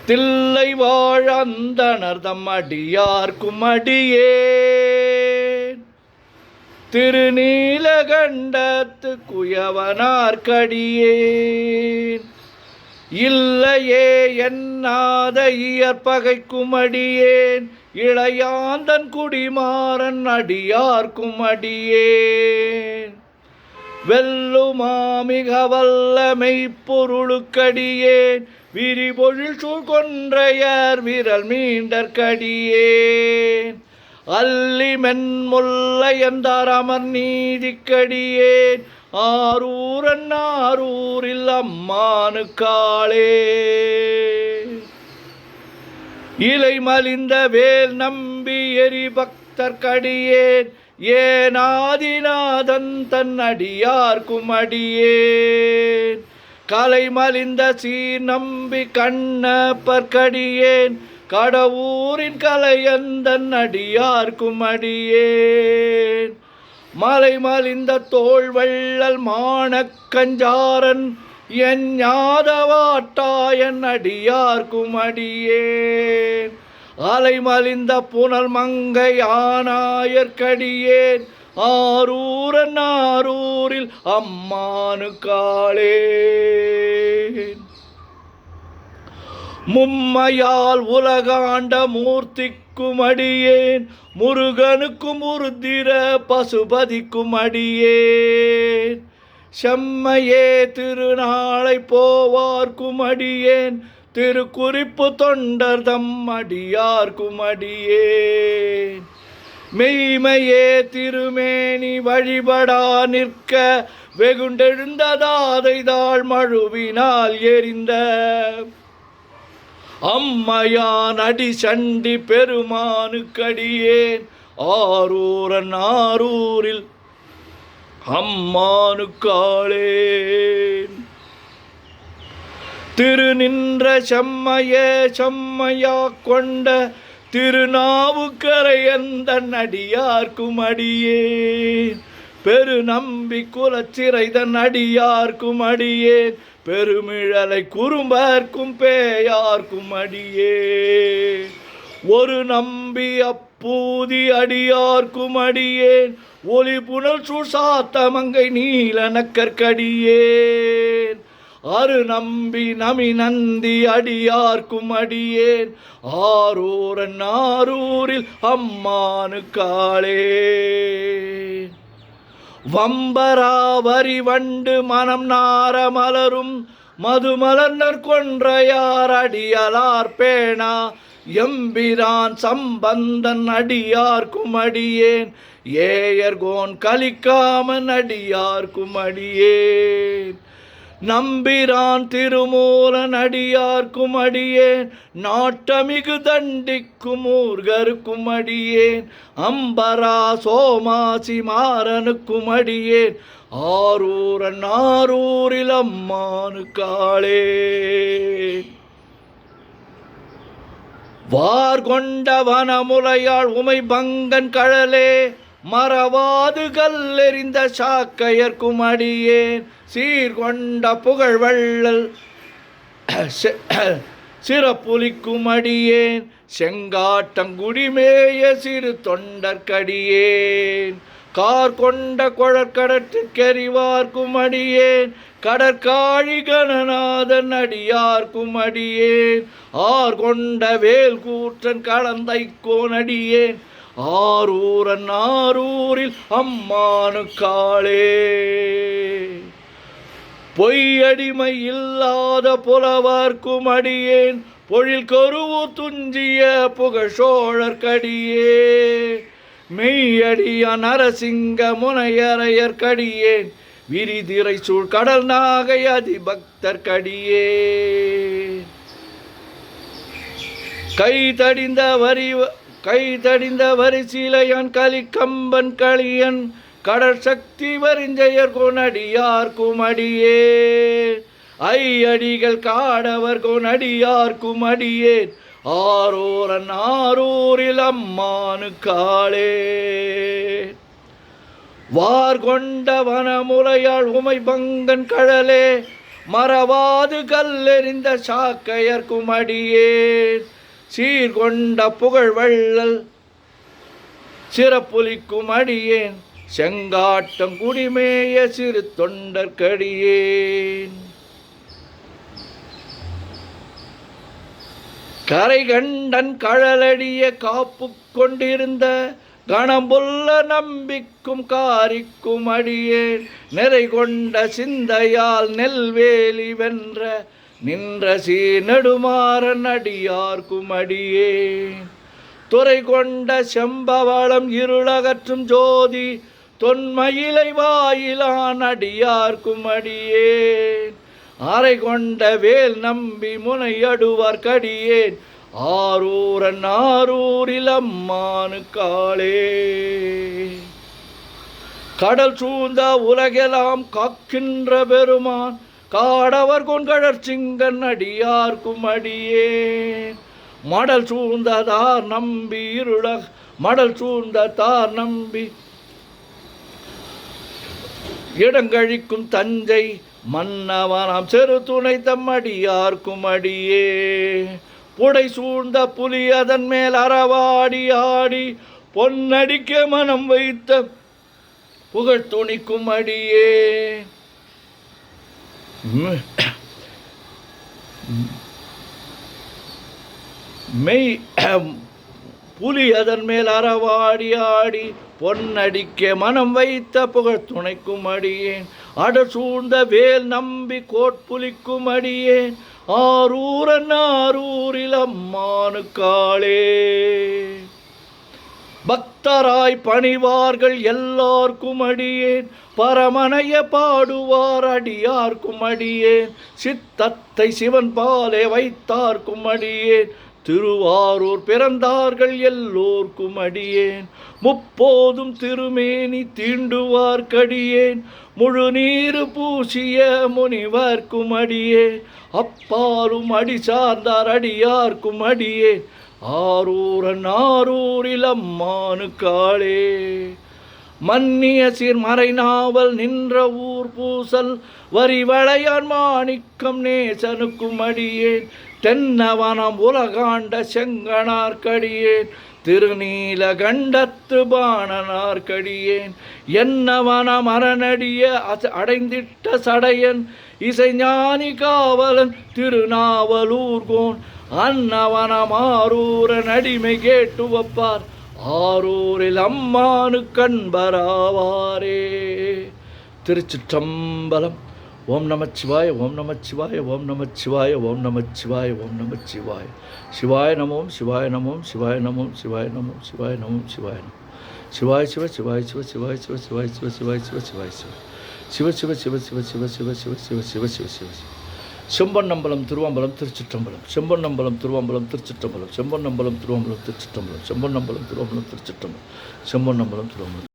தில்லை வாழந்தனர் தம்மடியார்க்கும் அடியேன் திருநீலகண்டத்து குயவனார்க்கடியேன் இல்லையே என்னாத இயற்பகைக்கும் அடியேன் இளையாந்தன் குடிமாறன் அடியார்க்கும் அடியேன் வெல்லுமாமிக வல்ல மெய்ப்பொருளுக்கடியேன் விரிபொழில் சூழ் கொன்றையர் விரல் மீண்டற்கடியேன் அல்லி மென்முல்லையந்தார் அமர் நீதிக்கடியேன் ஆரூரன் ஆரூரில் அம்மானுக்காளே இலை மலிந்த வேல் நம்பி எரி பக்தர்க்கடியேன் ஏனாதிநாதன் தன் அடியார்க்கும் அடியேன் கலை மலிந்த சீர் நம்பி கண்ணப்பர்க்கடியேன் கடவுரின் கலையந்தன் அடியார்க்கும் அடியேன் மலை மலிந்த தோள் வள்ளல் மானக்கஞ்சாரன் என் ஞாதவாட்டாயன் அடியார்க்கும் அடியேன் அலை மலிந்த புனல் மங்கை ஆனாயற்கடியேன் ஆரூரன் ஆரூரில் அம்மானுக்காளே மும்மையால் உலகாண்ட மூர்த்திக்கும் அடியேன் முருகனுக்கும் உருத்திர பசுபதிக்கும் அடியேன் செம்மையே திருநாளை போவார்க்கும் அடியேன் திருக்குறிப்பு தொண்டர் தம் அடியார்க்கும் அடியேன் மெய்மையே திருமேனி வழிபடா நிற்க வெகுண்டெழுந்ததாதைதாள் மழுவினால் எரிந்த அம்மையான் அடி சண்டி பெருமானுக்கடியேன் ஆரூரன் ஆரூரில் அம்மானுக்காளே திருநின்ற செம்மையா கொண்ட திருநாவுக்கரையந்தன் அடியார்க்கும் அடியேன் பெருநம்பி குலச்சிறைதன் அடியார்க்கும் அடியேன் பெருமிழலை குறும்பர்க்கும் பேயார்க்கும் அடியேன் ஒரு நம்பி அப்பூதி அடியார்க்கும் அடியேன் ஒளி புனல் சுசாத்தமங்கை நீல நக்கற்கடியேன் அரு நம்பி நமி நந்தி அடியார்க்கும் அடியேன் ஆரூரன் ஆரூரில் அம்மானுக்காளே வம்பராவரி வண்டு மனம் நார மலரும் மதுமலர்னர் கொன்றையார் அடியலார் பேணா எம்பிரான் சம்பந்தன் அடியார்க்கும் அடியேன் ஏயர்கோன் கலிக்காமன் அடியார்க்கும் அடியேன் நம்பிரான் திருமூலன் அடியார்க்கும் அடியேன் நாட்டமிகு தண்டிக்கும் ஊர்கருக்கும் அடியேன் அம்பரா சோமாசி மாறனுக்கும் அடியேன் ஆரூரன் ஆரூரில் அம்மானுக்காளே வார்கொண்ட வனமுலையாள் உமை பங்கன் கழலே மறவாது கல்லெறிந்த சாக்கையர்க்கும் அடியேன் சீர்கொண்ட புகழ் வள்ளல் சிறப்புலிக்கும் அடியேன் செங்காட்டங்குடிமேய சிறு தொண்டற்கடியேன் கார் கொண்ட குழற்கடற்கெறிவார்க்கும் அடியேன் கடற்காழி கணநாதன் அடியார்க்கும் அடியேன் ஆர் கொண்ட வேல் கூற்றன் கலந்தைக்கோன் அடியேன் ஆரூரன் ஆரூரில் அம்மானுக்காளே பொய்யடிமை இல்லாத புலவர்க்கும் அடியேன் பொழில் கருவு துஞ்சிய புகழோழற்கடியே மெய்யடிய நரசிங்க முனையரையற்கடியேன் விரிதிரை சூழ் கடல் நாகை அதிபக்தர்கடியே கைதடிந்த வரிசீலையான் கலிக்கம்பன் களியன் கடற்சக்தி வரிஞ்செயர் கொனடியார்க்கும் அடியே ஐயடிகள் காடவர் கொனடியார்க்கும் அடியேன் ஆரூரன் ஆரூரில் அம்மானுக்காளே வார் கொண்ட வனமுலையாள் உமை பங்கன் கழலே மறவாது கல்லெறிந்த சாக்கையர்க்கும் அடியேன் சீர்கொண்ட புகழ் வள்ளல் சிறப்புலிக்கும் அடியேன் செங்காட்டம் குடிமேய சிறு தொண்டர்க்கடியேன் கரை கண்டன் கழலடிய காப்பு கொண்டிருந்த கணம்புள்ள நம்பிக்கும் காரிக்கும் அடியேன் நிறை கொண்ட சிந்தையால் நெல்வேலி வென்ற நின்ற நெடுமாறன் அடியார்க்கும் அடியேன் துறை கொண்ட செம்பவளம் இருளகற்றும் ஜோதி தொன்மயிலை வாயிலான் அடியார்க்கும் அடியேன் அறை கொண்ட வேல் நம்பி முனையடுவார் கடியேன் ஆரூரன் ஆரூரில் அம்மானு காளே கடல் சூழ்ந்த உலகெல்லாம் காக்கின்ற பெருமான் காடவர் கொண்கழற் சிங்கன் அடியார்க்கும் அடியேன் மடல் சூழ்ந்ததார் நம்பி இருள மடல் சூழ்ந்ததார் நம்பி இடங்கழிக்கும் தஞ்சை மன்னவனாம் செரு துணை தம்மடியார்க்கும் அடியே புடை சூழ்ந்த புலி அதன் மேல் அறவாடி ஆடி பொன்னடிக்க மனம் வைத்த புகழ் துணிக்கும் அடியே மெய் புலி அதன் மேல் அறவாடி ஆடி பொன்னடிக்க மனம் வைத்த புகழ் துணைக்கும் அடியேன் அடர் சூழ்ந்த வேல் நம்பி கோட்புலிக்கும் அடியேன் ஆரூரன் ஆரூரில் அம்மானு காளே பக்தராய் பணிவார்கள் எல்லார்க்கும் அடியேன் பரமனைய பாடுவார் அடியார்க்கும் அடியேன் சித்தத்தை சிவன் பாலே வைத்தார்க்கும் அடியேன் திருவாரூர் பிறந்தார்கள் எல்லோர்க்கும் அடியேன் முப்போதும் திருமேனி தீண்டுவார் கடியேன் முழு நீரு பூசிய முனிவர்க்கும் அடியேன் அப்பாலும் அடி சார்ந்தார் அடியார்க்கும் அடியேன் ஆரூரன் ஆரூரில் அம்மானு காளே மன்னிய சீர்மறை நாவல் நின்ற ஊர் பூசல் வரி வளையான் மாணிக்கம் நேசனுக்கும் அடியேன் தென்னவனம் உலகாண்ட செங்கனார்க்கடியேன் திருநீலகண்டத்து பாணனார்க்கடியேன் என்னவனம் அரணடிய அடைந்திட்ட சடையன் இசைஞானி காவலன் திருநாவலூர்கோன் அன்னவனம் ஆரூரன் அடிமை கேட்டு வப்பார் ஆரூரில் அம்மானு கண்பராவாரே. திருச்சிற்றம்பலம். ஓம் நமச்சிவாய ஓம் நமச்சிவாய ஓம் நமச்சிவாய ஓம் நமச்சிவாய ஓம் நமச்சிவாய. சிவாய நமோம் சிவாய நமோம் சிவாய நமோம் சிவாய நமோம் சிவாய நமோம் சிவாய நமோம். சிவாய சிவ சிவாய சிவ சிவாய சிவ சிவாய சிவ சிவாய சிவ சிவாய சிவ சிவ சிவ சிவ சிவ சிவ சிவ சிவ சிவ சிவ சிவ சிவ. செம்பொன்னம்பலம் திருவம்பலம் திருச்சிற்றம்பலம். செம்பொன்னம்பலம் திருவம்பலம் திருச்சிற்றம்பலம். செம்பொன்னம்பலம் திருவம்பலம் திருச்சிற்றம்பலம். செம்பொன்னம்பலம் திருவம்பலம் திருச்சிற்றம்பலம். செம்பொன்னம்பலம் திருவம்பலம்.